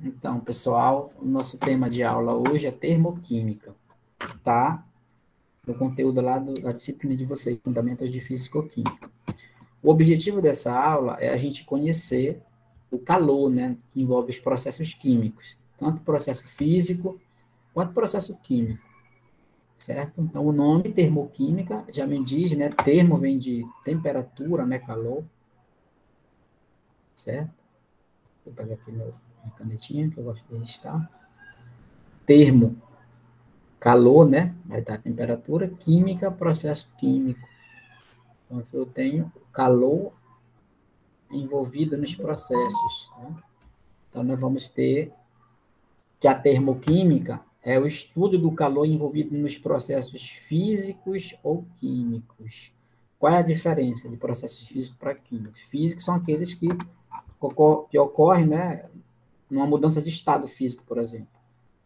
Então, pessoal, o nosso tema de aula hoje é termoquímica, tá? No conteúdo lá da disciplina de vocês, Fundamentos de Físico-Química. O objetivo dessa aula é a gente conhecer o calor, né, que envolve os processos químicos, tanto processo físico quanto processo químico, certo? Então, o nome termoquímica já me diz, né, termo vem de temperatura, né, calor, certo? Vou pegar aqui minha canetinha, que eu gosto de riscar. Termo, calor, né? Vai dar temperatura. Química, processo químico. Então, aqui eu tenho calor envolvido nos processos. Né? Então, nós vamos ter que a termoquímica é o estudo do calor envolvido nos processos físicos ou químicos. Qual é a diferença de processos físicos para químicos? Físicos são aqueles que ocorrem, né, numa mudança de estado físico, por exemplo.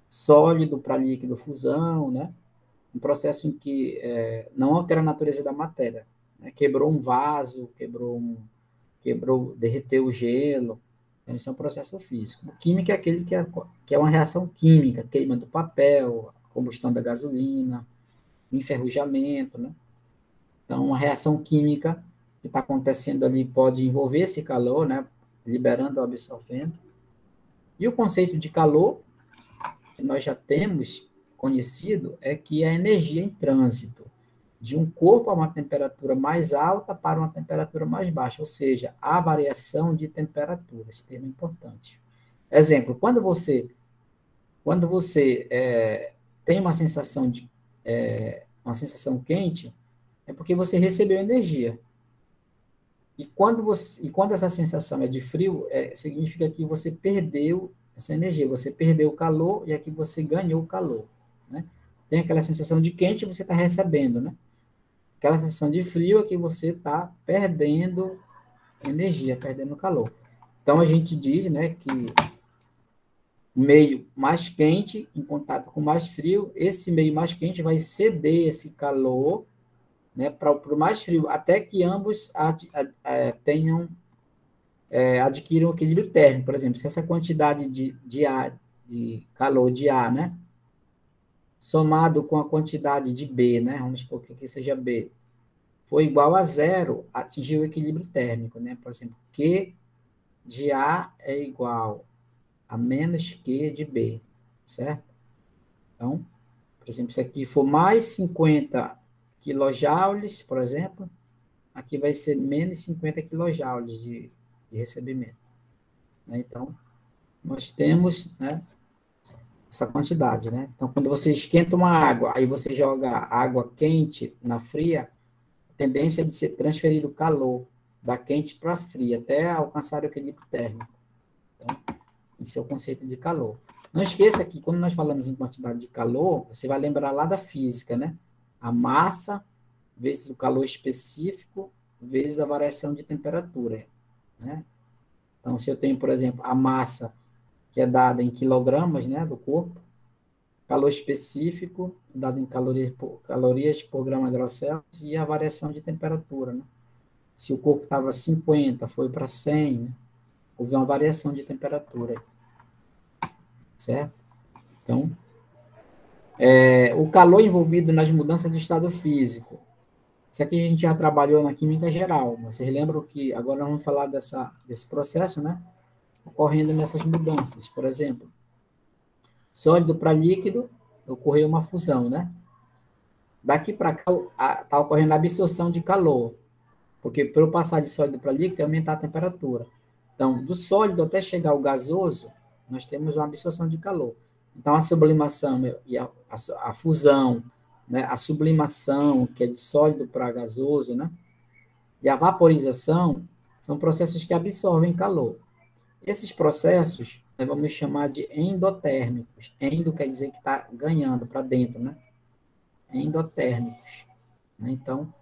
Sólido para líquido, fusão, né? Um processo em que não altera a natureza da matéria. Né? Quebrou um vaso, derreteu o gelo. Então, isso é um processo físico. Química é aquele que é uma reação química, queima do papel, combustão da gasolina, enferrujamento. Né? Então, uma reação química que está acontecendo ali pode envolver esse calor, né? Liberando ou absorvendo. E o conceito de calor, que nós já temos conhecido, é que é a energia em trânsito de um corpo a uma temperatura mais alta para uma temperatura mais baixa, ou seja, a variação de temperatura, esse termo é importante. Exemplo, quando você tem uma sensação quente, é porque você recebeu energia. E quando essa sensação é de frio, significa que você perdeu essa energia, você perdeu o calor e aqui você ganhou o calor. Né? Tem aquela sensação de quente e você está recebendo, né? Aquela sensação de frio é que você está perdendo energia, perdendo calor. Então, a gente diz, né, que o meio mais quente, em contato com mais frio, esse meio mais quente vai ceder esse calor, né, para o mais frio, até que ambos adquiram um equilíbrio térmico. Por exemplo, se essa quantidade de calor de A, né, somado com a quantidade de B, né, vamos supor que aqui seja B, foi igual a zero, atingiu o equilíbrio térmico, né? Por exemplo, Q de A é igual a menos Q de B, certo? Então, por exemplo, se aqui for mais 50 quilojoules, por exemplo, aqui vai ser menos 50 quilojoules de recebimento. Né? Então, nós temos, né, essa quantidade, né? Então, quando você esquenta uma água, aí você joga água quente na fria, a tendência é de ser transferido calor da quente para a fria, até alcançar o equilíbrio térmico. Então, esse é o conceito de calor. Não esqueça que, quando nós falamos em quantidade de calor, você vai lembrar lá da física, né? A massa vezes o calor específico vezes a variação de temperatura, né? Então, se eu tenho, por exemplo, a massa que é dada em quilogramas, né, do corpo, calor específico dado em calorias por grama Celsius e a variação de temperatura, né? Se o corpo estava 50, foi para 100, né? Houve uma variação de temperatura, certo? Então, o calor envolvido nas mudanças de estado físico. Isso aqui a gente já trabalhou na química geral. Vocês lembram que agora nós vamos falar desse processo, né? Ocorrendo nessas mudanças. Por exemplo, sólido para líquido, ocorreu uma fusão, né? Daqui para cá está ocorrendo a absorção de calor, porque para eu passar de sólido para líquido, é aumentar a temperatura. Então, do sólido até chegar ao gasoso, nós temos uma absorção de calor. Então, a sublimação e a fusão, né, a sublimação, que é de sólido para gasoso, né, e a vaporização, são processos que absorvem calor. Esses processos, nós vamos chamar de endotérmicos. Endo quer dizer que está ganhando para dentro, né? Endotérmicos. Então,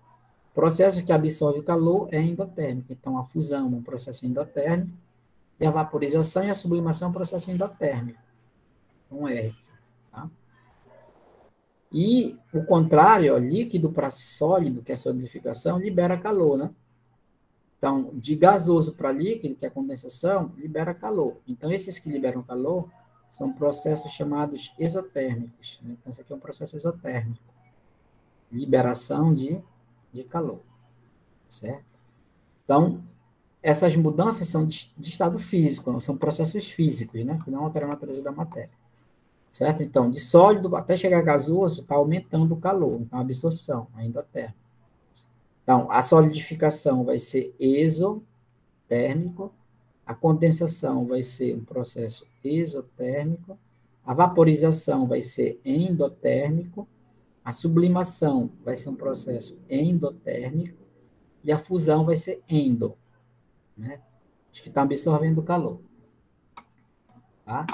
processo que absorve calor é endotérmico. Então, a fusão é um processo endotérmico e a vaporização e a sublimação é um processo endotérmico. Um R. Tá? E o contrário, ó, líquido para sólido, que é a solidificação, libera calor, né? Então, de gasoso para líquido, que é a condensação, libera calor. Então, esses que liberam calor são processos chamados exotérmicos, né? Então, isso aqui é um processo exotérmico. Liberação de calor, certo? Então, essas mudanças são de estado físico, não são processos físicos, né? Que não alteram a natureza da matéria, certo? Então, de sólido até chegar a gasoso, está aumentando o calor, então a absorção, a endotérmica. Então, a solidificação vai ser exotérmico, a condensação vai ser um processo exotérmico, a vaporização vai ser endotérmico, a sublimação vai ser um processo endotérmico e a fusão vai ser endo, né? Acho que está absorvendo o calor. Tá?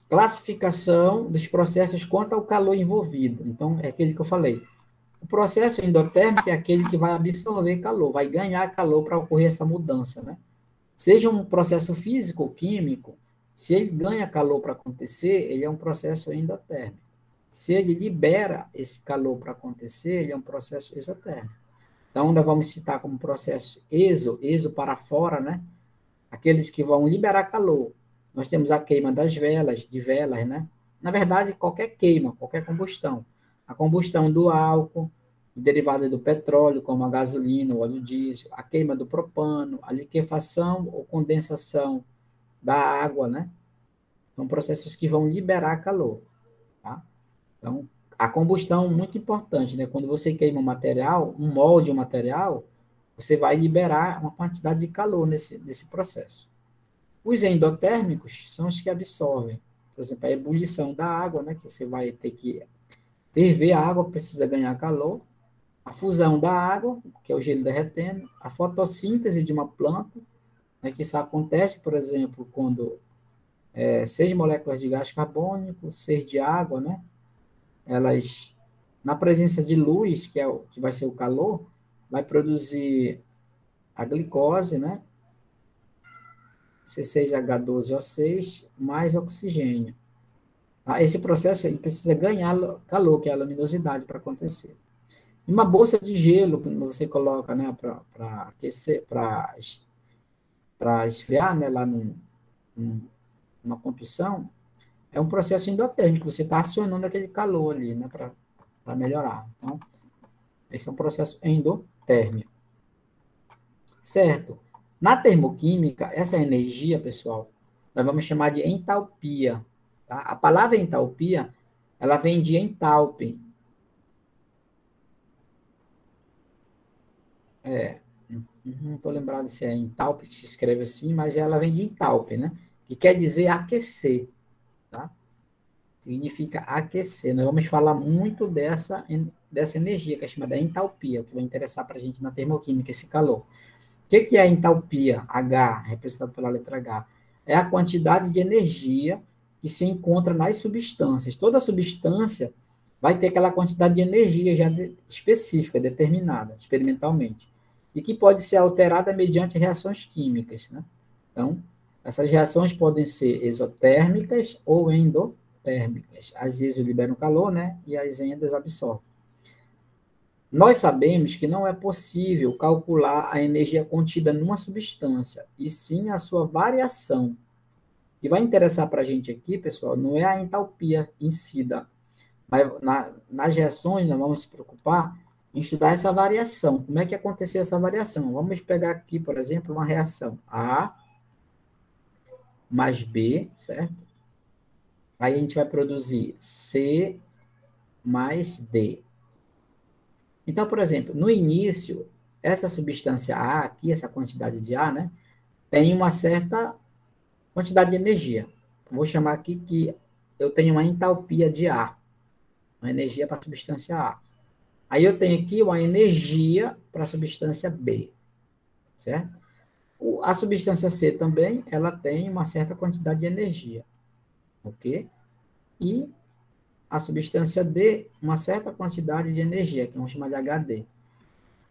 Classificação dos processos quanto ao calor envolvido. Então, é aquele que eu falei. O processo endotérmico é aquele que vai absorver calor, vai ganhar calor para ocorrer essa mudança, né? Seja um processo físico ou químico, se ele ganha calor para acontecer, ele é um processo endotérmico. Se ele libera esse calor para acontecer, ele é um processo exotérmico. Então, ainda vamos citar como processo exo para fora, né? Aqueles que vão liberar calor. Nós temos a queima das velas, de velas, né? Na verdade, qualquer queima, qualquer combustão. A combustão do álcool, derivada do petróleo, como a gasolina, o óleo diesel, a queima do propano, a liquefação ou condensação da água, né? São processos que vão liberar calor, tá? Então, a combustão é muito importante, né? Quando você queima um material, um molde, um material, você vai liberar uma quantidade de calor nesse processo. Os endotérmicos são os que absorvem, por exemplo, a ebulição da água, né? Que você vai ter que ferver a água, precisa ganhar calor. A fusão da água, que é o gelo derretendo. A fotossíntese de uma planta, né? Que isso acontece, por exemplo, quando 6 moléculas de gás carbônico, 6 de água, né? Elas, na presença de luz, que é o que vai ser o calor, vai produzir a glicose, né? C6H12O6 mais oxigênio. Tá? Esse processo ele precisa ganhar calor, que é a luminosidade, para acontecer. E uma bolsa de gelo que você coloca, né, para aquecer, para esfriar, né, lá numa condução, é um processo endotérmico. Você está acionando aquele calor ali, né, para melhorar. Então, esse é um processo endotérmico. Certo? Na termoquímica, essa energia, pessoal, nós vamos chamar de entalpia. Tá? A palavra entalpia, ela vem de entalping. Não estou lembrado se é entalping que se escreve assim, mas ela vem de entalping, né? Que quer dizer aquecer. Tá? Significa aquecer. Nós vamos falar muito dessa energia, que é chamada entalpia, que vai interessar para a gente na termoquímica, esse calor. O que é a entalpia? H, representado pela letra H. É a quantidade de energia que se encontra nas substâncias. Toda substância vai ter aquela quantidade de energia já específica, determinada, experimentalmente, e que pode ser alterada mediante reações químicas, né? Então, essas reações podem ser exotérmicas ou endotérmicas. As exo liberam calor, né? E as endas absorvem. Nós sabemos que não é possível calcular a energia contida numa substância, e sim a sua variação. O que vai interessar para a gente aqui, pessoal, não é a entalpia em si, mas nas reações nós vamos se preocupar em estudar essa variação. Como é que aconteceu essa variação? Vamos pegar aqui, por exemplo, uma reação A mais B, certo? Aí a gente vai produzir C mais D. Então, por exemplo, no início, essa substância A aqui, essa quantidade de A, né, tem uma certa quantidade de energia. Vou chamar aqui que eu tenho uma entalpia de A, uma energia para a substância A. Aí eu tenho aqui uma energia para a substância B, certo? A substância C também, ela tem uma certa quantidade de energia, ok? E a substância D, uma certa quantidade de energia, que vamos chamar de HD.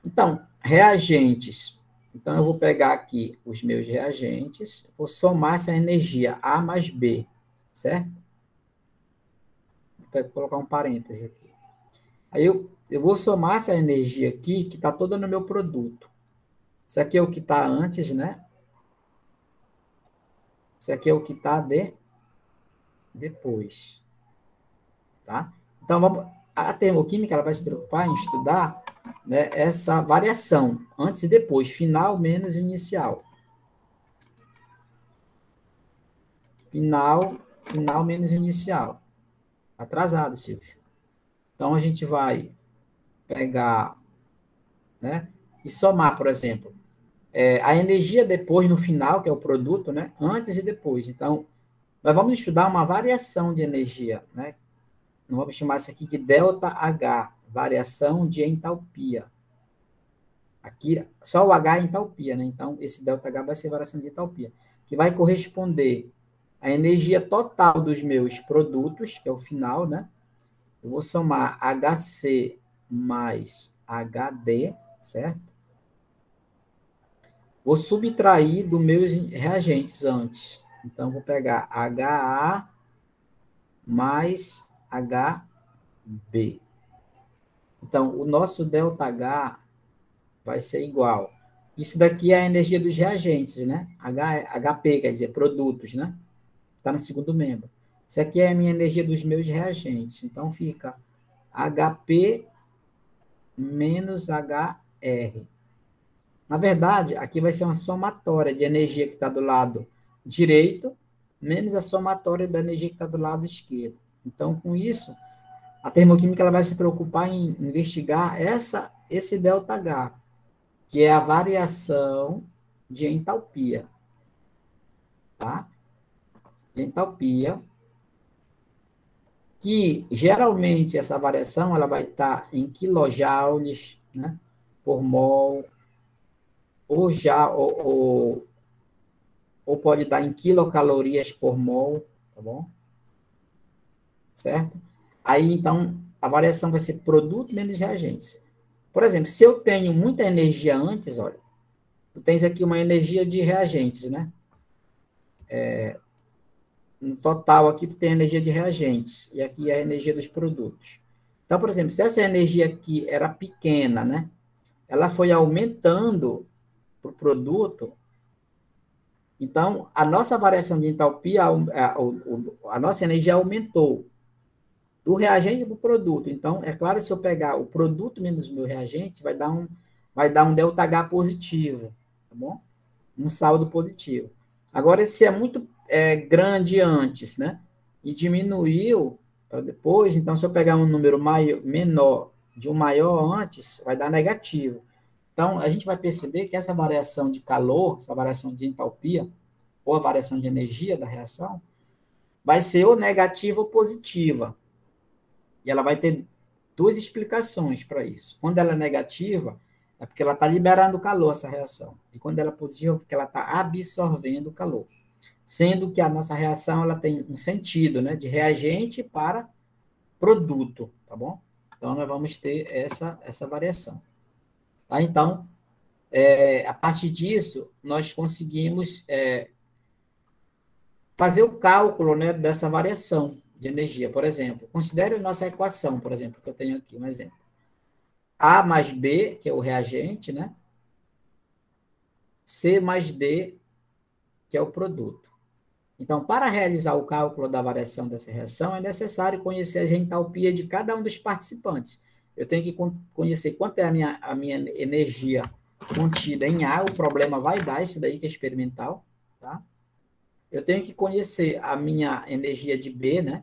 Então, reagentes. Então, eu vou pegar aqui os meus reagentes, vou somar essa energia A mais B, certo? Vou colocar um parêntese aqui. Aí eu vou somar essa energia aqui, que está toda no meu produto. Isso aqui é o que está antes, né? Isso aqui é o que está depois, tá? Então, a termoquímica ela vai se preocupar em estudar, né, essa variação, antes e depois, final menos inicial. Final menos inicial. Atrasado, Silvio. Então, a gente vai pegar, né, e somar, por exemplo, a energia depois, no final, que é o produto, né, antes e depois. Então, nós vamos estudar uma variação de energia, né? Nós vamos chamar isso aqui de ΔH, variação de entalpia. Aqui, só o H é entalpia, né? Então, esse ΔH vai ser variação de entalpia, que vai corresponder à energia total dos meus produtos, que é o final, né? Eu vou somar HC mais HD, certo? Vou subtrair dos meus reagentes antes. Então, vou pegar HA mais HB. Então, o nosso ΔH vai ser igual. Isso daqui é a energia dos reagentes, né? HP, quer dizer, produtos, né? Está no segundo membro. Isso aqui é a minha energia dos meus reagentes. Então, fica HP menos HR. Na verdade, aqui vai ser uma somatória de energia que está do lado direito, menos a somatória da energia que está do lado esquerdo. Então, com isso, a termoquímica ela vai se preocupar em investigar esse ΔH, que é a variação de entalpia, tá? De entalpia, que geralmente essa variação ela vai estar em quilojoules, né, por mol, ou pode dar em quilocalorias por mol, tá bom? Certo? Aí, então, a variação vai ser produto menos reagentes. Por exemplo, se eu tenho muita energia antes, olha, tu tens aqui uma energia de reagentes, né? No total, aqui tu tem a energia de reagentes, e aqui é a energia dos produtos. Então, por exemplo, se essa energia aqui era pequena, né? Ela foi aumentando para o produto, então a nossa variação de entalpia, a nossa energia aumentou do reagente para o produto. Então, é claro, se eu pegar o produto menos o meu reagente, vai dar um ΔH positivo, tá bom? Um saldo positivo. Agora, se é muito grande antes, né? E diminuiu para depois, então, se eu pegar um número menor de um maior antes, vai dar negativo. Então, a gente vai perceber que essa variação de calor, essa variação de entalpia, ou a variação de energia da reação, vai ser ou negativa ou positiva. E ela vai ter duas explicações para isso. Quando ela é negativa, é porque ela está liberando calor, essa reação. E quando ela é positiva, é porque ela está absorvendo calor. Sendo que a nossa reação ela tem um sentido, né, de reagente para produto, tá bom? Então, nós vamos ter essa variação. Tá? Então, a partir disso, nós conseguimos fazer o cálculo, né, dessa variação de energia. Por exemplo, considere a nossa equação, por exemplo, que eu tenho aqui um exemplo. A mais B, que é o reagente, né? C mais D, que é o produto. Então, para realizar o cálculo da variação dessa reação, é necessário conhecer as entalpias de cada um dos participantes. Eu tenho que conhecer quanto é a minha energia contida em A, o problema vai dar isso daí que é experimental, tá? Eu tenho que conhecer a minha energia de B, né?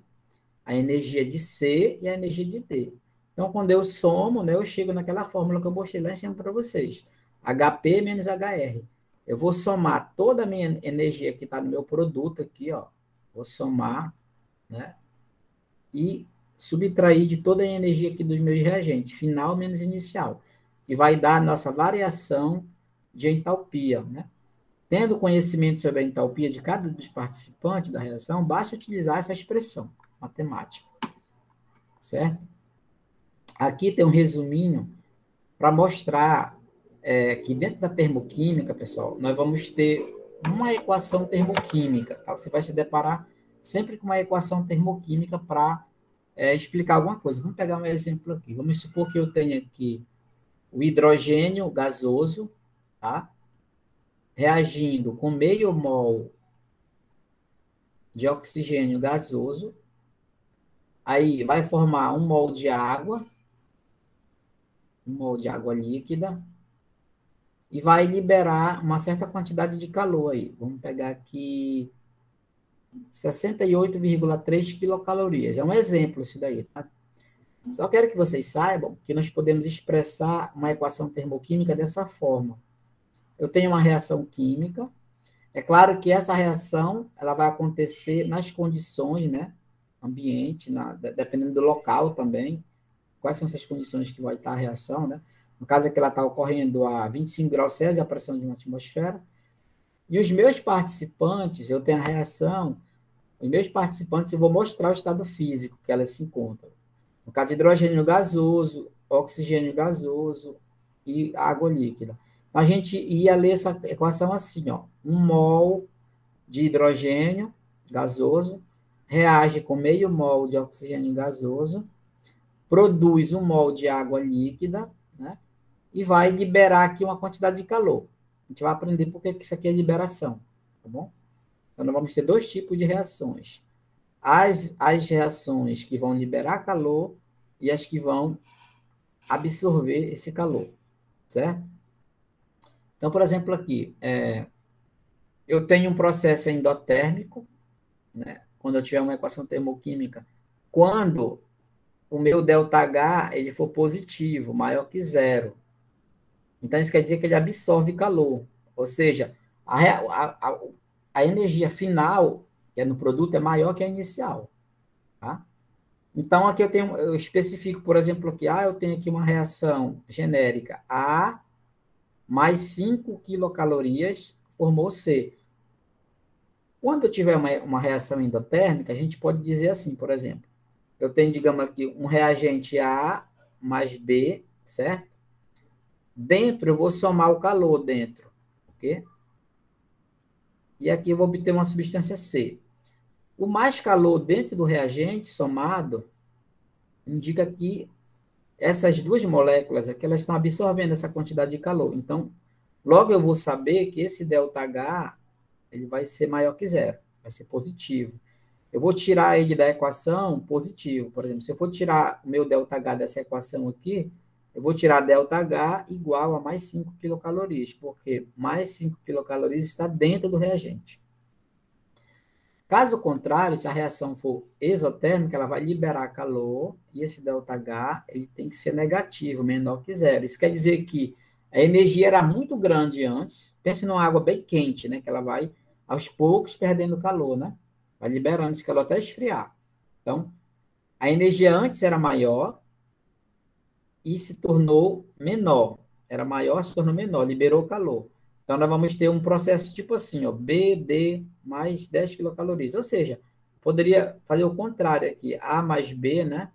A energia de C e a energia de D. Então, quando eu somo, né, eu chego naquela fórmula que eu mostrei lá em cima para vocês. HP menos HR. Eu vou somar toda a minha energia que está no meu produto aqui, ó. Vou somar, né? E subtrair de toda a energia aqui dos meus reagentes, final menos inicial. Que vai dar a nossa variação de entalpia, né? Tendo conhecimento sobre a entalpia de cada dos participantes da reação, basta utilizar essa expressão matemática, certo? Aqui tem um resuminho para mostrar que dentro da termoquímica, pessoal, nós vamos ter uma equação termoquímica. Tá? Você vai se deparar sempre com uma equação termoquímica para explicar alguma coisa. Vamos pegar um exemplo aqui. Vamos supor que eu tenha aqui o hidrogênio gasoso, tá? reagindo com meio mol de oxigênio gasoso, aí vai formar um mol de água, líquida, e vai liberar uma certa quantidade de calor aí. Vamos pegar aqui 68,3 quilocalorias. É um exemplo isso daí, tá? Só quero que vocês saibam que nós podemos expressar uma equação termoquímica dessa forma. Eu tenho uma reação química. É claro que essa reação ela vai acontecer nas condições, né, ambiente, dependendo do local também. Quais são essas condições que vai estar a reação, né? No caso aqui, ela está ocorrendo a 25 graus Celsius, a pressão de uma atmosfera. E os meus participantes, eu tenho a reação, os meus participantes, eu vou mostrar o estado físico que elas se encontram. No caso de hidrogênio gasoso, oxigênio gasoso e água líquida. A gente ia ler essa equação assim, ó. 1 mol de hidrogênio gasoso reage com meio mol de oxigênio gasoso, produz 1 mol de água líquida, né? E vai liberar aqui uma quantidade de calor. A gente vai aprender por que isso aqui é liberação, tá bom? Então, nós vamos ter dois tipos de reações. As reações que vão liberar calor e as que vão absorver esse calor, certo? Então, por exemplo, aqui, eu tenho um processo endotérmico, né? Quando eu tiver uma equação termoquímica, quando o meu ΔH ele for positivo, maior que zero. Então, isso quer dizer que ele absorve calor. Ou seja, a energia final, que é no produto, é maior que a inicial. Tá? Então, aqui eu especifico, por exemplo, aqui, eu tenho aqui uma reação genérica A mais 5 quilocalorias formou C. Quando eu tiver uma reação endotérmica, a gente pode dizer assim, por exemplo, eu tenho, digamos aqui, um reagente A mais B, certo? Dentro, eu vou somar o calor dentro, ok? E aqui eu vou obter uma substância C. O mais calor dentro do reagente somado indica que essas duas moléculas aqui, elas estão absorvendo essa quantidade de calor. Então, logo eu vou saber que esse ΔH ele vai ser maior que zero, vai ser positivo. Eu vou tirar ele da equação positivo. Por exemplo, se eu for tirar o meu ΔH dessa equação aqui, eu vou tirar ΔH igual a mais 5 quilocalorias, porque mais 5 quilocalorias está dentro do reagente. Caso contrário, se a reação for exotérmica, ela vai liberar calor e esse ΔH ele tem que ser negativo, menor que zero. Isso quer dizer que a energia era muito grande antes. Pense numa água bem quente, né? Que ela vai, aos poucos, perdendo calor, né? Vai liberando esse calor até esfriar. Então, a energia antes era maior e se tornou menor. Era maior, se tornou menor, liberou calor. Então, nós vamos ter um processo tipo assim, ó, BD mais 10 quilocalorias. Ou seja, poderia fazer o contrário aqui, A mais B, né?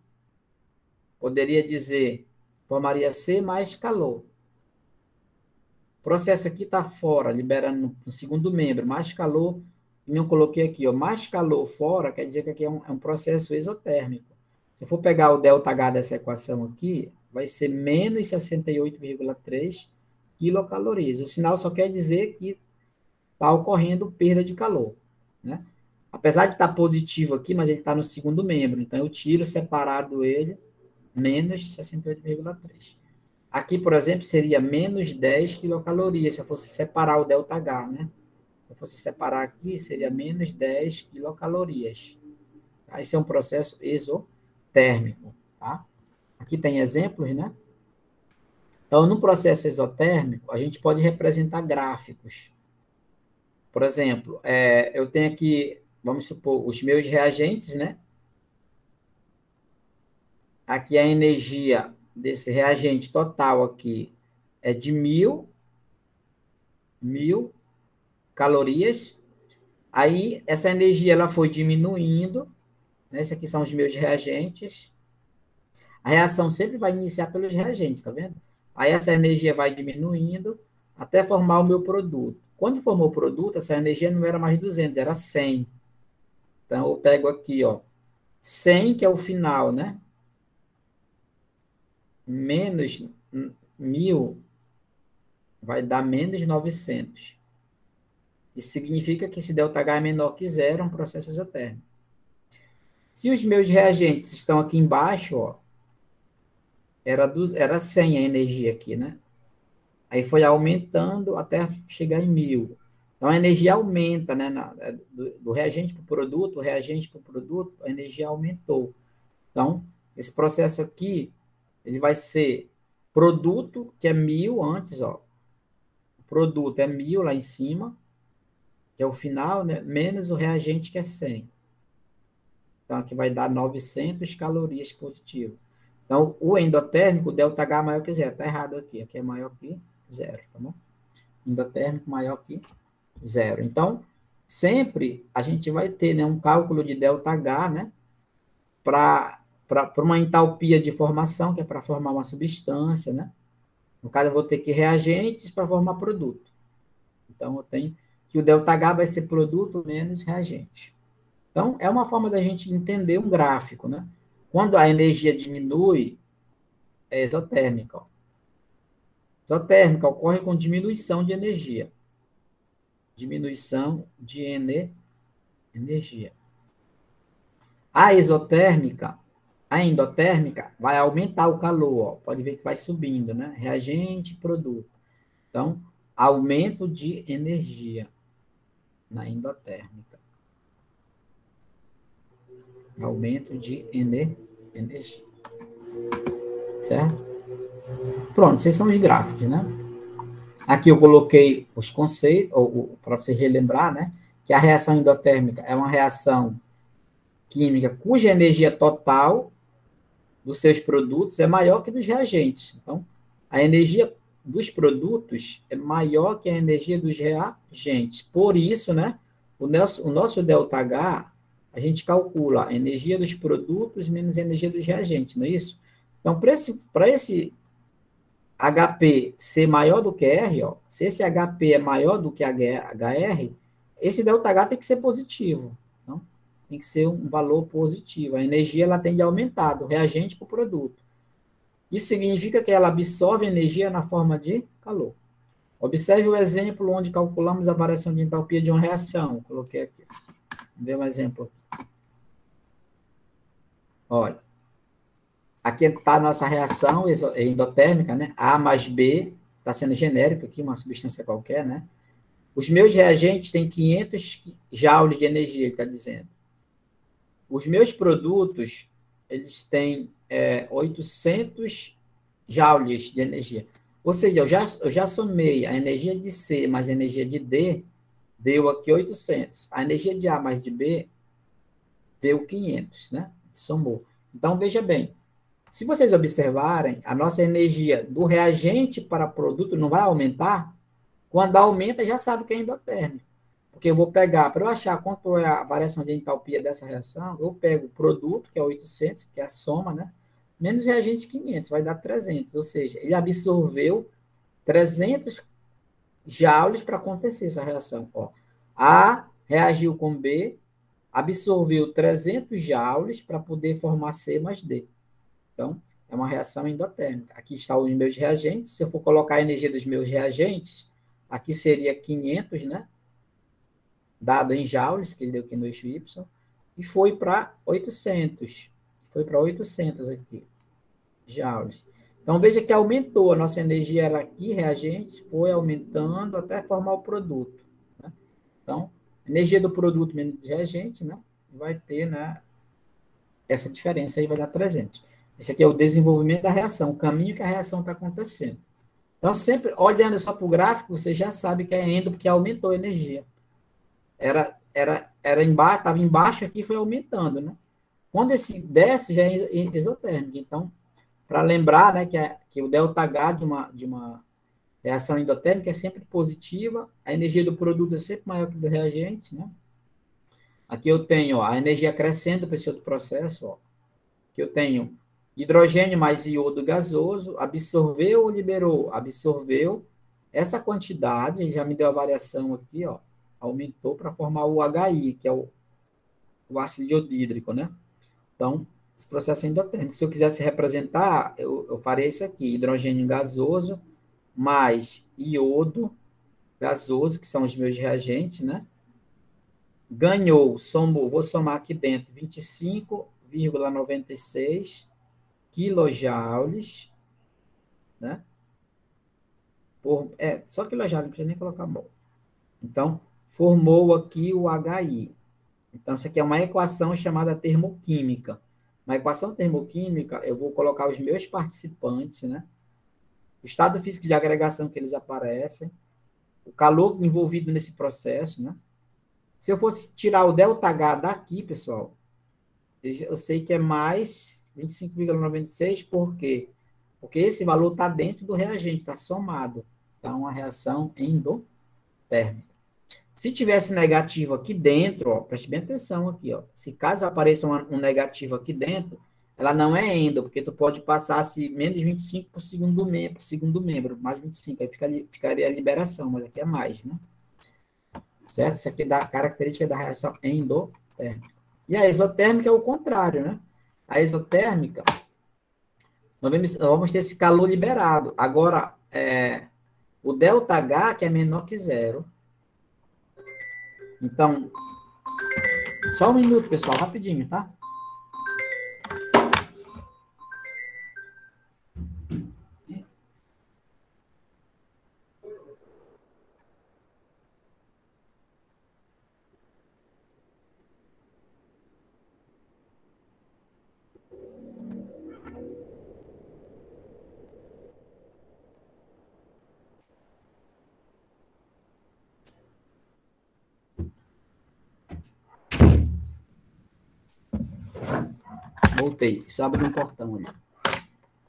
Poderia dizer, formaria C mais calor. O processo aqui está fora, liberando no segundo membro, mais calor. E não coloquei aqui, ó, mais calor fora, quer dizer que aqui é um processo exotérmico. Se eu for pegar o ΔH dessa equação aqui, vai ser menos 68,3 quilocalorias. O sinal só quer dizer que está ocorrendo perda de calor, né? Apesar de estar positivo aqui, mas ele está no segundo membro. Então, eu tiro separado ele, menos 68,3. Aqui, por exemplo, seria menos 10 quilocalorias, se eu fosse separar o ΔH, né? Se eu fosse separar aqui, seria menos 10 quilocalorias. Tá? Esse é um processo exotérmico, tá? Aqui tem exemplos, né? Então, no processo exotérmico, a gente pode representar gráficos. Por exemplo, eu tenho aqui, vamos supor, os meus reagentes, né? Aqui a energia desse reagente total aqui é de 1.000 calorias. Aí, essa energia ela foi diminuindo, né? Esses aqui são os meus reagentes. A reação sempre vai iniciar pelos reagentes, tá vendo? Aí essa energia vai diminuindo até formar o meu produto. Quando formou o produto, essa energia não era mais 200, era 100. Então, eu pego aqui, ó, 100, que é o final, né? Menos 1.000 vai dar menos 900. Isso significa que esse ΔH é menor que zero, é um processo exotérmico. Se os meus reagentes estão aqui embaixo, ó, era 100 a energia aqui, né? Aí foi aumentando até chegar em 1000. Então, a energia aumenta, né? Do reagente para o produto, a energia aumentou. Então, esse processo aqui, ele vai ser produto, que é 1000 antes, ó. O produto é 1000 lá em cima, que é o final, né? Menos o reagente, que é 100. Então, aqui vai dar 900 calorias positivo. Então, o endotérmico, o ΔH é maior que zero. Está errado aqui. Aqui é maior que zero, tá bom? Endotérmico maior que zero. Então, sempre a gente vai ter, né, um cálculo de ΔH, né, para uma entalpia de formação, que é para formar uma substância, né? No caso, eu vou ter que reagentes para formar produto. Então, eu tenho que o ΔH vai ser produto menos reagente. Então, é uma forma da gente entender um gráfico, né? Quando a energia diminui, é exotérmica. Ó. Exotérmica ocorre com diminuição de energia. Diminuição de energia. A exotérmica, a endotérmica, vai aumentar o calor. Ó. Pode ver que vai subindo, né? Reagente, produto. Então, aumento de energia na endotérmica. Aumento de energia. Certo? Pronto, esses são os gráficos, né? Aqui eu coloquei os conceitos, para você relembrar, né? Que a reação endotérmica é uma reação química cuja energia total dos seus produtos é maior que dos reagentes. Então, a energia dos produtos é maior que a energia dos reagentes. Por isso, né? O nosso ΔH, a gente calcula a energia dos produtos menos a energia dos reagentes, não é isso? Então, para esse HP ser maior do que R, ó, se esse HP é maior do que HR, esse ΔH tem que ser positivo. Então, tem que ser um valor positivo. A energia ela tende a aumentar do reagente para o produto. Isso significa que ela absorve energia na forma de calor. Observe o exemplo onde calculamos a variação de entalpia de uma reação. Coloquei aqui. Vamos ver um exemplo. Olha. Aqui está a nossa reação endotérmica, né? A mais B, está sendo genérico aqui, uma substância qualquer, né? Os meus reagentes têm 500 joules de energia, ele está dizendo. Os meus produtos, eles têm 800 joules de energia. Ou seja, eu já somei a energia de C mais a energia de D, deu aqui 800. A energia de A mais de B deu 500, né? Somou. Então, veja bem, se vocês observarem, a nossa energia do reagente para produto não vai aumentar. Quando aumenta, já sabe que é endotérmico. Porque eu vou pegar, para eu achar quanto é a variação de entalpia dessa reação, eu pego o produto, que é 800, que é a soma, né? Menos reagente 500, vai dar 300. Ou seja, ele absorveu 300 joules para acontecer essa reação. Ó, A reagiu com B, absorveu 300 joules para poder formar C mais D. Então, é uma reação endotérmica. Aqui estão os meus reagentes. Se eu for colocar a energia dos meus reagentes, aqui seria 500, né? Dado em joules, que ele deu aqui no eixo Y, e foi para 800. Foi para 800 aqui, joules. Então, veja que aumentou. A nossa energia era aqui, reagente, foi aumentando até formar o produto. Né? Então, energia do produto menos reagente, né? Vai ter, né? Essa diferença aí vai dar 300. Esse aqui é o desenvolvimento da reação, o caminho que a reação está acontecendo. Então, sempre olhando só para o gráfico, você já sabe que é endo, porque aumentou a energia. Era embaixo, estava embaixo aqui e foi aumentando, né? Quando esse desce, já é exotérmico. Então, para lembrar, né, que o ΔH de uma reação endotérmica é sempre positiva, a energia do produto é sempre maior que do reagente, né? Aqui eu tenho ó, a energia crescendo para esse outro processo, ó. Aqui eu tenho hidrogênio mais iodo gasoso, absorveu ou liberou? Absorveu. Essa quantidade, já me deu a variação aqui, ó, aumentou para formar o HI, que é o ácido iodídrico, né? Então, esse processo é endotérmico. Se eu quisesse representar, eu faria isso aqui, hidrogênio gasoso mais iodo gasoso, que são os meus reagentes, né? Ganhou, somou, vou somar aqui dentro, 25,96 quilojoules, né? Só quilojoules, não precisa nem colocar mol. Então, formou aqui o HI. Então, isso aqui é uma equação chamada termoquímica. Na equação termoquímica, eu vou colocar os meus participantes, né? O estado físico de agregação que eles aparecem, o calor envolvido nesse processo, né? Se eu fosse tirar o ΔH daqui, pessoal, eu sei que é mais 25,96, por quê? Porque esse valor está dentro do reagente, está somado. Está uma reação endotérmica. Se tivesse negativo aqui dentro, ó, preste bem atenção aqui, ó. Se caso apareça um negativo aqui dentro, ela não é endo, porque tu pode passar se menos 25 por segundo membro, mais 25, aí ficaria a liberação, mas aqui é mais, né? Certo? Isso aqui dá a característica da reação endotérmica. E a exotérmica é o contrário, né? A exotérmica, nós vamos ter esse calor liberado. Agora, o ΔH, que é menor que zero. Então, só um minuto, pessoal, rapidinho, tá? Voltei, só abrir um portão ali.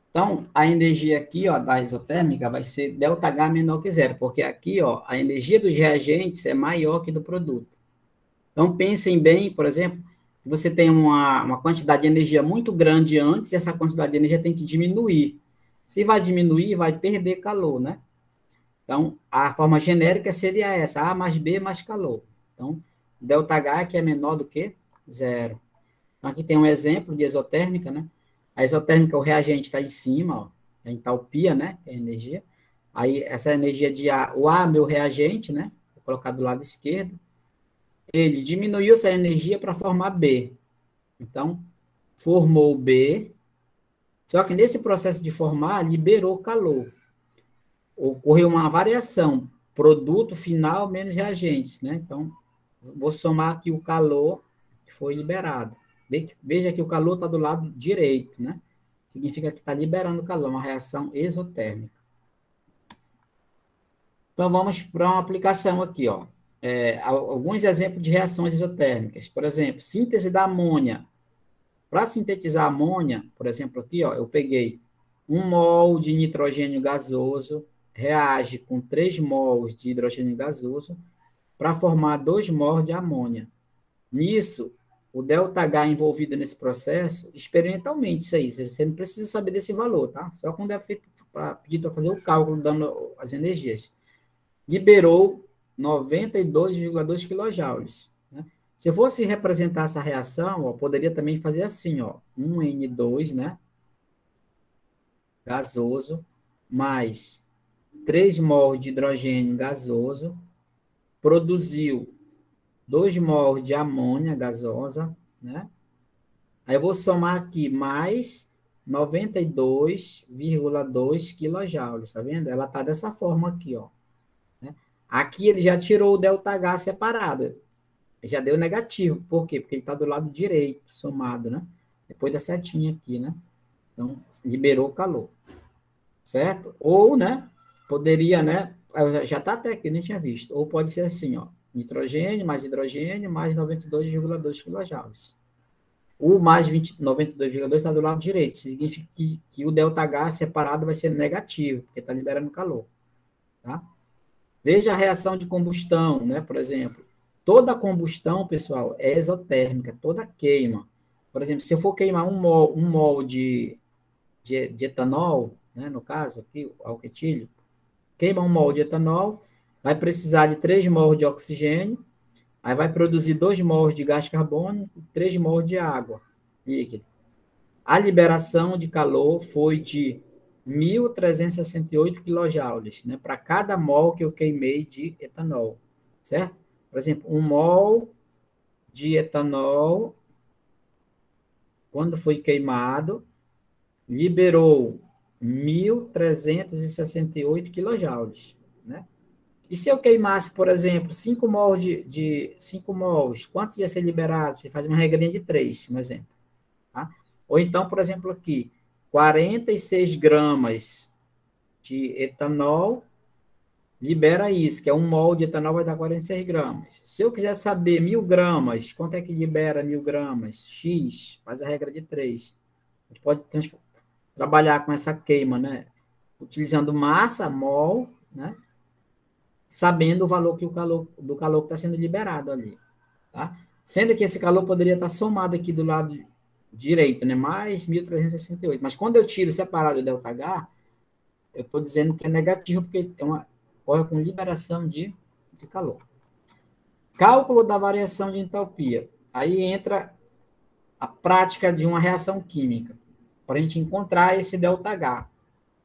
Então, a energia aqui, ó, da isotérmica vai ser ΔH menor que zero, porque aqui, ó, a energia dos reagentes é maior que do produto. Então, pensem bem, por exemplo, que você tem uma quantidade de energia muito grande antes, e essa quantidade de energia tem que diminuir. Se vai diminuir, vai perder calor, né? Então, a forma genérica seria essa, A mais B mais calor. Então, ΔH que é menor do que zero. Então, aqui tem um exemplo de exotérmica, né? A exotérmica, o reagente está em cima, ó, a entalpia, né? Que é a energia. Aí, essa energia de A, o A, meu reagente, né? Vou colocar do lado esquerdo. Ele diminuiu essa energia para formar B. Então, formou B, só que nesse processo de formar, liberou calor. Ocorreu uma variação, produto final menos reagentes, né? Então, vou somar aqui o calor que foi liberado. Veja que o calor está do lado direito, né? Significa que está liberando calor, uma reação exotérmica. Então, vamos para uma aplicação aqui, ó. Alguns exemplos de reações exotérmicas. Por exemplo, síntese da amônia. Para sintetizar amônia, por exemplo, aqui, ó, eu peguei 1 mol de nitrogênio gasoso, reage com 3 mols de hidrogênio gasoso para formar 2 mols de amônia. Nisso, o ΔH envolvido nesse processo, experimentalmente isso aí, você não precisa saber desse valor, tá? Só quando é pedido para fazer o cálculo dando as energias. Liberou 92,2 quilojoules. Né? Se eu fosse representar essa reação, ó, poderia também fazer assim, ó, 1N2, né? Gasoso, mais 3 mols de hidrogênio gasoso, produziu 2 mols de amônia gasosa, né? Aí eu vou somar aqui mais 92,2 quilojoules, tá vendo? Ela tá dessa forma aqui, ó. Né? Aqui ele já tirou o ΔH separado, já deu negativo, por quê? Porque ele está do lado direito, somado, né? Depois da setinha aqui, né? Então, liberou o calor, certo? Ou, né, poderia, né, já está até aqui, nem tinha visto, ou pode ser assim, ó, nitrogênio mais hidrogênio mais 92,2 quilojoules. O mais 92,2 está do lado direito, significa que o ΔH separado vai ser negativo, porque está liberando calor, tá? Veja a reação de combustão, né, por exemplo. Toda combustão, pessoal, é exotérmica, toda queima. Por exemplo, se eu for queimar um mol de etanol, né, no caso aqui, o alquetílio, queima 1 mol de etanol, vai precisar de 3 mols de oxigênio, aí vai produzir 2 mols de gás carbônico, 3 mols de água líquida. A liberação de calor foi de 1.368 quilojoules, né? Para cada mol que eu queimei de etanol, certo? Por exemplo, 1 mol de etanol, quando foi queimado, liberou 1.368 quilojoules, né? E se eu queimasse, por exemplo, 5 mols de 5 mols, quantos ia ser liberado? Você faz uma regrinha de 3, no exemplo. Tá? Ou então, por exemplo, aqui, 46 gramas de etanol libera isso, que é 1 mol de etanol vai dar 46 gramas. Se eu quiser saber 1.000 gramas, quanto é que libera 1.000 gramas? X, faz a regra de 3. A gente pode trabalhar com essa queima, né? Utilizando massa, mol, né? Sabendo o valor que do calor que está sendo liberado ali, tá? Sendo que esse calor poderia estar somado aqui do lado direito, né? Mais 1.368. Mas quando eu tiro separado o ΔH, eu estou dizendo que é negativo, porque ocorre com liberação de calor. Cálculo da variação de entalpia. Aí entra a prática de uma reação química, para a gente encontrar esse ΔH.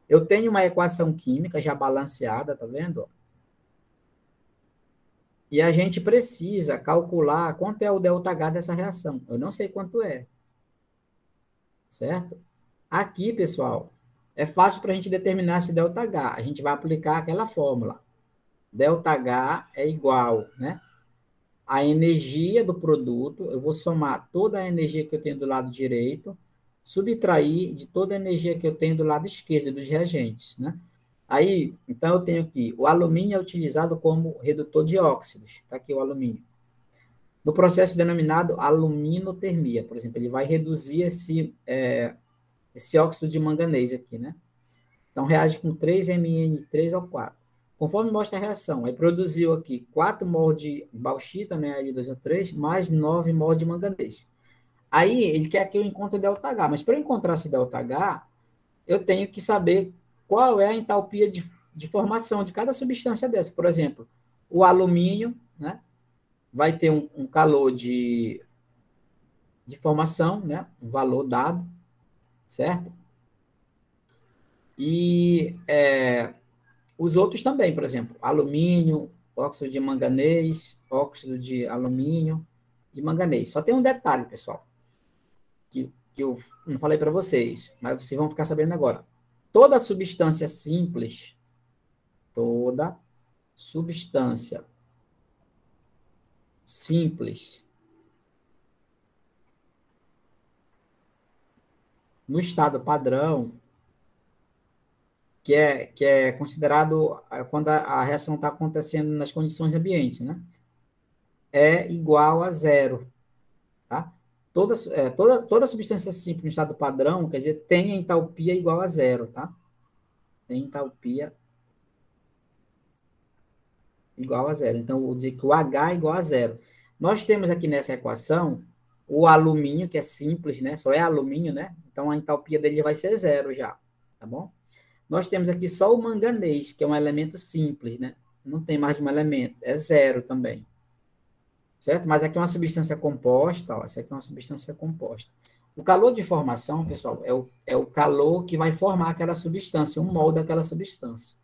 Eu tenho uma equação química já balanceada, tá vendo? E a gente precisa calcular quanto é o ΔH dessa reação. Eu não sei quanto é. Certo? Aqui, pessoal, é fácil para a gente determinar esse ΔH. A gente vai aplicar aquela fórmula. ΔH é igual, né? A energia do produto, eu vou somar toda a energia que eu tenho do lado direito, subtrair de toda a energia que eu tenho do lado esquerdo dos reagentes, né? Aí, então, eu tenho aqui, o alumínio é utilizado como redutor de óxidos. Está aqui o alumínio. No processo denominado aluminotermia, por exemplo, ele vai reduzir esse óxido de manganês aqui, né? Então, reage com 3Mn3O4. Conforme mostra a reação, aí produziu aqui 4 mol de bauxita, né, Al2O3, mais 9 mol de manganês. Aí, ele quer que eu encontre o ΔH, mas para eu encontrar esse ΔH, eu tenho que saber qual é a entalpia de formação de cada substância dessa. Por exemplo, o alumínio, né, vai ter um calor de formação, né, um valor dado, certo? E os outros também, por exemplo, alumínio, óxido de manganês, óxido de alumínio e manganês. Só tem um detalhe, pessoal, que eu não falei para vocês, mas vocês vão ficar sabendo agora. Toda substância simples, toda substância simples no estado padrão, que é considerado quando a reação está acontecendo nas condições ambientes, né? É igual a zero, tá? Toda substância simples no estado padrão, quer dizer, tem a entalpia igual a zero, tá? Tem entalpia igual a zero. Então, vou dizer que o H é igual a zero. Nós temos aqui nessa equação o alumínio, que é simples, né? Só é alumínio, né? Então, a entalpia dele vai ser zero já, tá bom? Nós temos aqui só o manganês, que é um elemento simples, né? Não tem mais de um elemento, é zero também. Certo? Mas aqui é uma substância composta, ó, essa aqui é uma substância composta. O calor de formação, pessoal, é o calor que vai formar aquela substância, um mol daquela substância.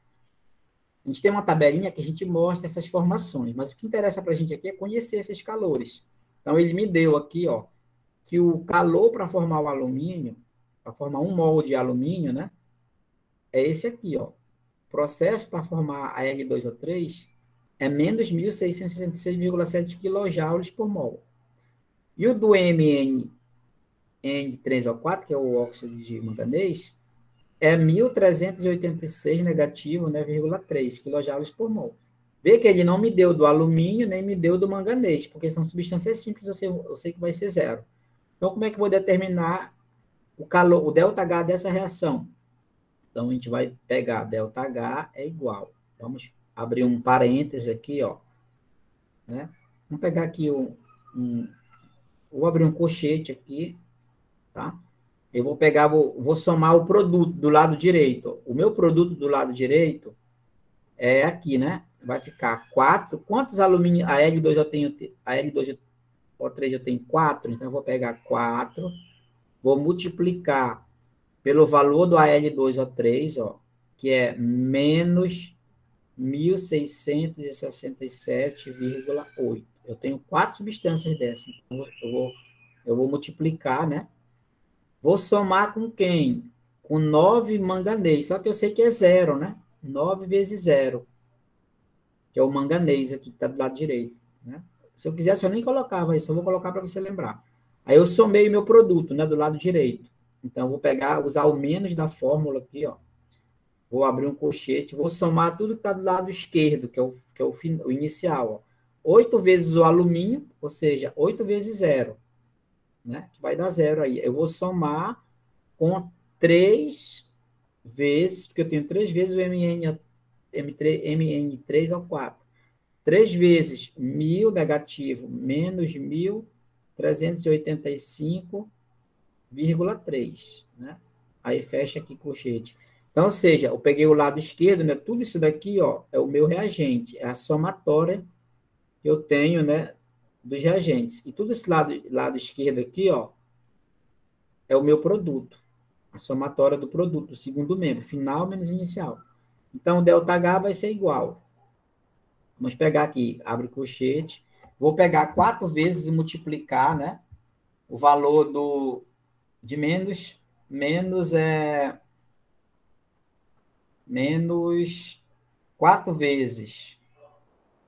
A gente tem uma tabelinha que a gente mostra essas formações, mas o que interessa para a gente aqui é conhecer esses calores. Então, ele me deu aqui, ó, que o calor para formar o alumínio, para formar um mol de alumínio, né, é esse aqui, ó. O processo para formar a L2O3 é menos 1.666,7 kJ por mol. E o do Mn3O4, que é o óxido de manganês, é 1.386 negativo, né, 0,3 kJ por mol. Vê que ele não me deu do alumínio, nem me deu do manganês, porque são substâncias simples, eu sei que vai ser zero. Então, como é que eu vou determinar o calor, o ΔH dessa reação? Então, a gente vai pegar ΔH é igual. Vamos abrir um parêntese aqui, ó. Né? Vamos pegar aqui vou abrir um colchete aqui, tá? Eu vou pegar, vou somar o produto do lado direito. O meu produto do lado direito é aqui, né? Vai ficar 4. Quantos alumínio? A L2 eu tenho, a L2O3 eu tenho 4, então eu vou pegar 4, vou multiplicar pelo valor do Al2O3, ó, que é menos 1.667,8. Eu tenho 4 substâncias dessas. Então, eu vou multiplicar, né? Vou somar com quem? Com 9 manganês. Só que eu sei que é zero, né? 9 vezes zero, que é o manganês aqui, que está do lado direito, né? Se eu quisesse, eu nem colocava isso, eu vou colocar para você lembrar. Aí eu somei meu produto, né, do lado direito. Então, eu vou pegar, usar o menos da fórmula aqui, ó. Vou abrir um colchete, vou somar tudo que está do lado esquerdo, que é o inicial, ó. 8 vezes o alumínio, ou seja, 8 vezes zero, né? Que vai dar zero aí. Eu vou somar com 3 vezes, porque eu tenho 3 vezes o Mn3 ao 4. 3 vezes 1.000 negativo menos 1.385,3, né? Aí fecha aqui colchete. Então, ou seja, eu peguei o lado esquerdo, né? Tudo isso daqui, ó, é o meu reagente, é a somatória que eu tenho, né, dos reagentes. E tudo esse lado esquerdo aqui, ó, é o meu produto, a somatória do produto, do segundo membro, final menos inicial. Então, o ΔH vai ser igual. Vamos pegar aqui, abre colchete. Vou pegar 4 vezes e multiplicar, né? O valor de menos 4 vezes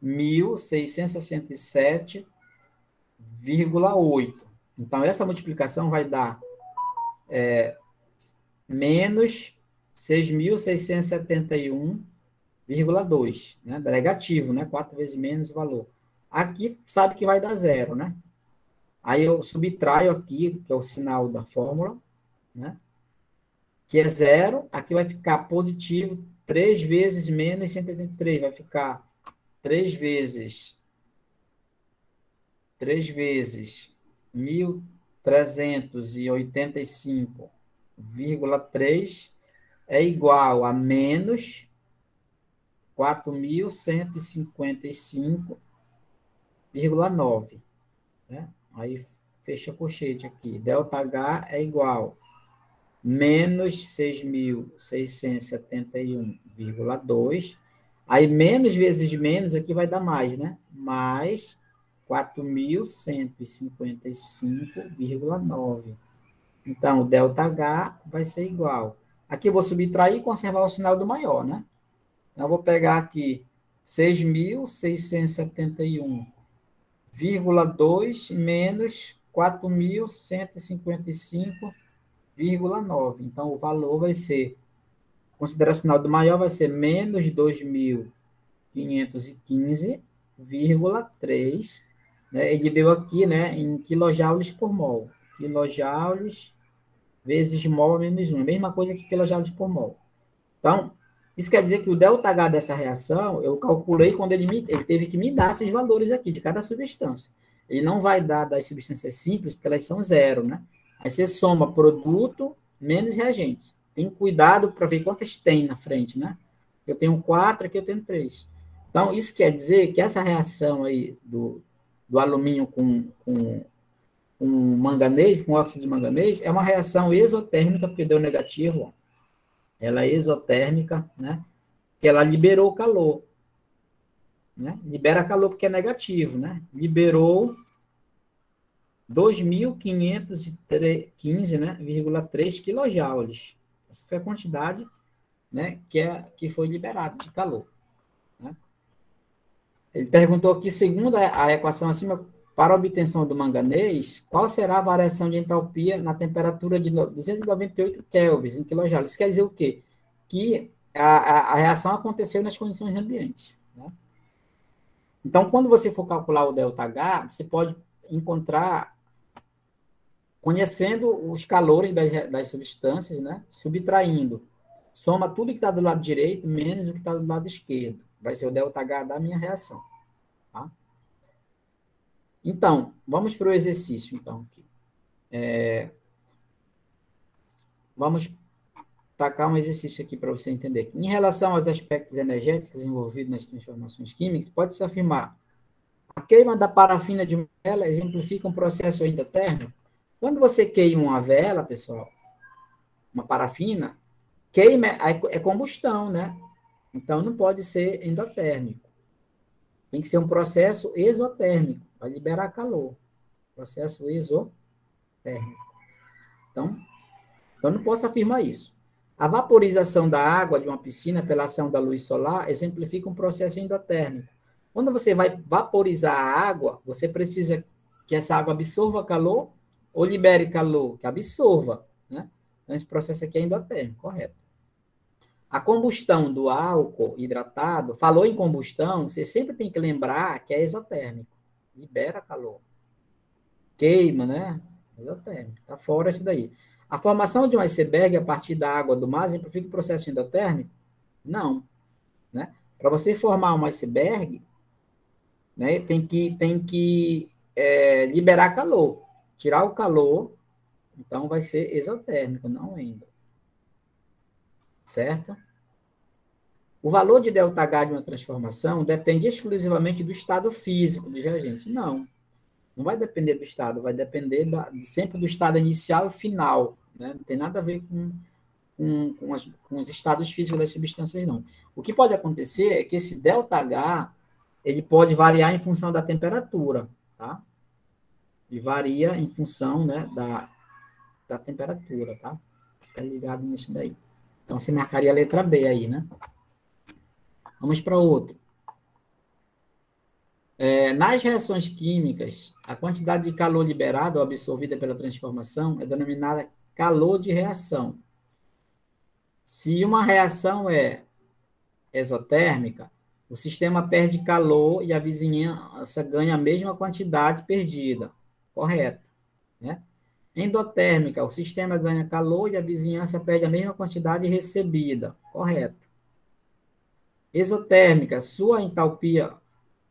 1.667,8. Então, essa multiplicação vai dar menos 6.671,2, né? Dá negativo, né? 4 vezes menos o valor. Aqui, sabe que vai dar zero, né? Aí eu subtraio aqui, que é o sinal da fórmula, né? Que é zero. Aqui vai ficar positivo 3 vezes menos 183. Vai ficar 3 vezes 1.385,3 é igual a menos 4.155,9, né? Aí fecha colchete aqui. ΔH é igual menos 6.671,2. Aí menos vezes menos aqui vai dar mais, né? Mais 4.155,9. Então, o ΔH vai ser igual. Aqui eu vou subtrair e conservar o sinal do maior, né? Então, eu vou pegar aqui 6.671,2 menos 4.155,9. Então, o valor vai ser, considerar o sinal do maior, vai ser menos 2.515,3, né? Ele deu aqui, né, em quilojoules por mol. Quilojoules vezes mol menos 1. A mesma coisa que quilojoules por mol. Então, isso quer dizer que o ΔH dessa reação, eu calculei quando ele teve que me dar esses valores aqui, de cada substância. Ele não vai dar das substâncias simples, porque elas são zero, né? Aí você soma produto menos reagentes. Tem cuidado para ver quantas tem na frente, né? Eu tenho 4, aqui eu tenho 3. Então, isso quer dizer que essa reação aí do alumínio com manganês, com óxido de manganês, é uma reação exotérmica, porque deu negativo, ó. Ela é exotérmica, né? Que ela liberou calor, né? Libera calor porque é negativo, né? Liberou 2.515, né, 3 quilojoules. Essa foi a quantidade, né, que foi liberada de calor, né? Ele perguntou aqui, segundo a equação acima, para a obtenção do manganês, qual será a variação de entalpia na temperatura de 298 kelvins em quilojoules? Isso quer dizer o quê? Que a reação aconteceu nas condições ambientes, né? Então, quando você for calcular o ΔH, você pode encontrar, conhecendo os calores das substâncias, né? Subtraindo. Soma tudo que está do lado direito, menos o que está do lado esquerdo. Vai ser o ΔH da minha reação. Tá? Então, vamos para o exercício, então. Vamos tacar um exercício aqui para você entender. Em relação aos aspectos energéticos envolvidos nas transformações químicas, pode-se afirmar: a queima da parafina de uma vela exemplifica um processo endotérmico. Quando você queima uma vela, pessoal, uma parafina, queima, é combustão, né? Então, não pode ser endotérmico. Tem que ser um processo exotérmico, para liberar calor. Processo exotérmico. Então, eu não posso afirmar isso. A vaporização da água de uma piscina pela ação da luz solar exemplifica um processo endotérmico. Quando você vai vaporizar a água, você precisa que essa água absorva calor ou libere calor? Que absorva, né? Então, esse processo aqui é endotérmico, correto. A combustão do álcool hidratado, falou em combustão, você sempre tem que lembrar que é exotérmico. Libera calor. Queima, né? Exotérmico. Está fora isso daí. A formação de um iceberg a partir da água do mar exemplifica o processo endotérmico? Não. Né? Para você formar um iceberg, né, tem que liberar calor. Tirar o calor, então vai ser exotérmico, não endo. Certo? O valor de ΔH de uma transformação depende exclusivamente do estado físico do reagente. Não. Não vai depender do estado, vai depender sempre do estado inicial e final. Né? Não tem nada a ver com os estados físicos das substâncias, não. O que pode acontecer é que esse ΔH ele pode variar em função da temperatura, tá? E varia em função, né, da temperatura, tá? Fica ligado nisso daí. Então, você marcaria a letra B aí, né? Vamos para outro. Nas reações químicas, a quantidade de calor liberado ou absorvida pela transformação é denominada calor de reação. Se uma reação é exotérmica, o sistema perde calor e a vizinhança ganha a mesma quantidade perdida. Correto. Né? Endotérmica, o sistema ganha calor e a vizinhança perde a mesma quantidade recebida. Correto. Exotérmica, sua entalpia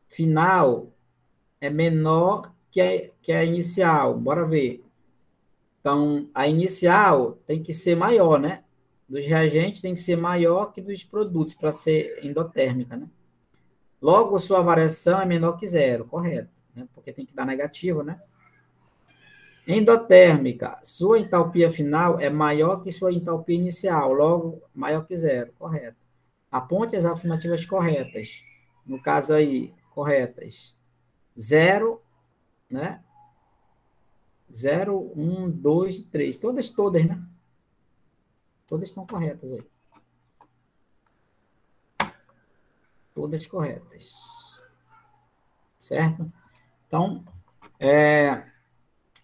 final é menor que a inicial. Bora ver. Então, a inicial tem que ser maior, né? Dos reagentes tem que ser maior que dos produtos para ser endotérmica, né? Logo, sua variação é menor que zero, correto, né? Porque tem que dar negativo, né? Endotérmica, sua entalpia final é maior que sua entalpia inicial, logo maior que zero, correto. Aponte as afirmativas corretas. No caso aí, corretas. 0, né? 0, 1, 2, 3. Todas, né? Todas estão corretas aí. Todas corretas. Certo? Então,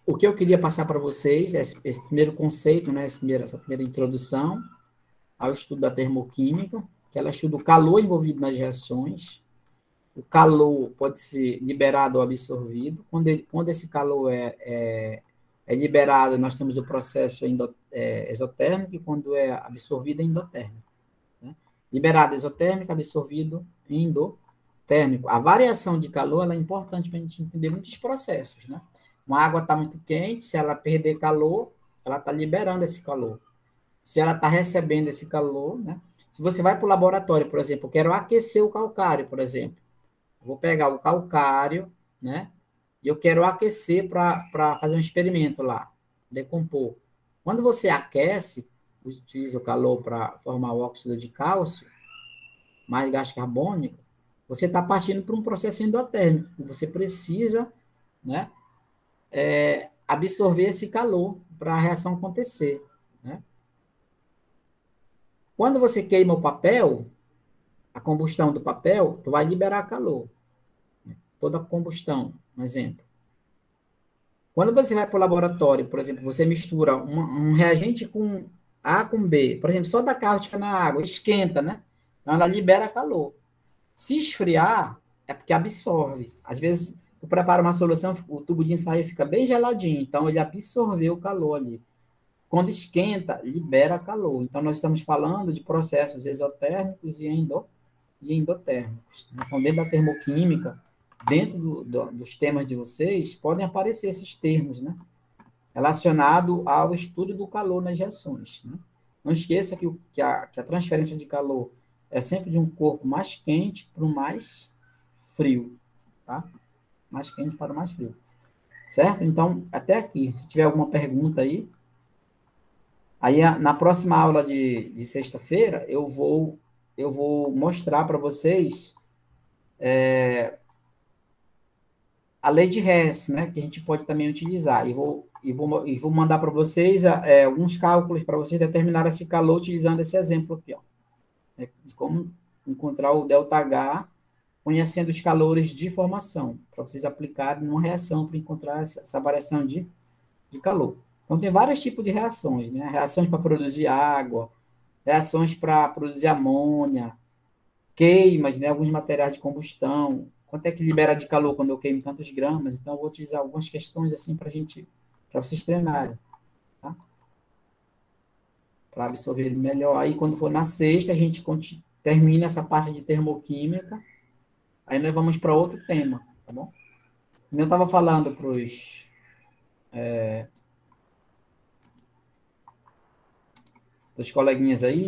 o que eu queria passar para vocês é esse primeiro conceito, né? Essa primeira introdução ao estudo da termoquímica, que ela estuda o calor envolvido nas reações. O calor pode ser liberado ou absorvido. Quando esse calor é liberado, nós temos o processo exotérmico, e quando é absorvido, é endotérmico. Né? Liberado exotérmico, absorvido endotérmico. A variação de calor ela é importante para a gente entender muitos processos. Né? Uma água está muito quente, se ela perder calor, ela está liberando esse calor. Se ela está recebendo esse calor, né? Se você vai para o laboratório, por exemplo, eu quero aquecer o calcário, por exemplo. Vou pegar o calcário, né? E eu quero aquecer para fazer um experimento lá, decompor. Quando você aquece, utiliza o calor para formar o óxido de cálcio, mais gás carbônico, você está partindo para um processo endotérmico. Você precisa, né, absorver esse calor para a reação acontecer. Né? Quando você queima o papel, a combustão do papel, tu vai liberar calor. Toda combustão, um exemplo. Quando você vai para o laboratório, por exemplo, você mistura um reagente com A com B, por exemplo, só da cáustica na água, esquenta, né? Então ela libera calor. Se esfriar, é porque absorve. Às vezes, tu prepara uma solução, o tubo de ensaio fica bem geladinho, então ele absorveu o calor ali. Quando esquenta, libera calor. Então, nós estamos falando de processos exotérmicos e endotérmicos. Então, dentro da termoquímica, dentro dos temas de vocês, podem aparecer esses termos, né? Relacionado ao estudo do calor nas reações. Né? Não esqueça que a transferência de calor é sempre de um corpo mais quente para o mais frio, tá? Mais quente para o mais frio. Certo? Então, até aqui. Se tiver alguma pergunta aí. Aí, na próxima aula de sexta-feira, eu vou mostrar para vocês a lei de Hess, né, que a gente pode também utilizar. E vou mandar para vocês alguns cálculos para vocês determinar esse calor utilizando esse exemplo aqui, ó, né, de como encontrar o ΔH conhecendo os calores de formação, para vocês aplicarem numa reação para encontrar essa variação de calor. Então, tem vários tipos de reações, né? Reações para produzir água, reações para produzir amônia, queimas, né? Alguns materiais de combustão. Quanto é que libera de calor quando eu queimo tantos gramas? Então, eu vou utilizar algumas questões assim para vocês treinarem, tá? Para absorver melhor. Aí, quando for na sexta, a gente termina essa parte de termoquímica. Aí nós vamos para outro tema, tá bom? Eu estava falando para os coleguinhas aí,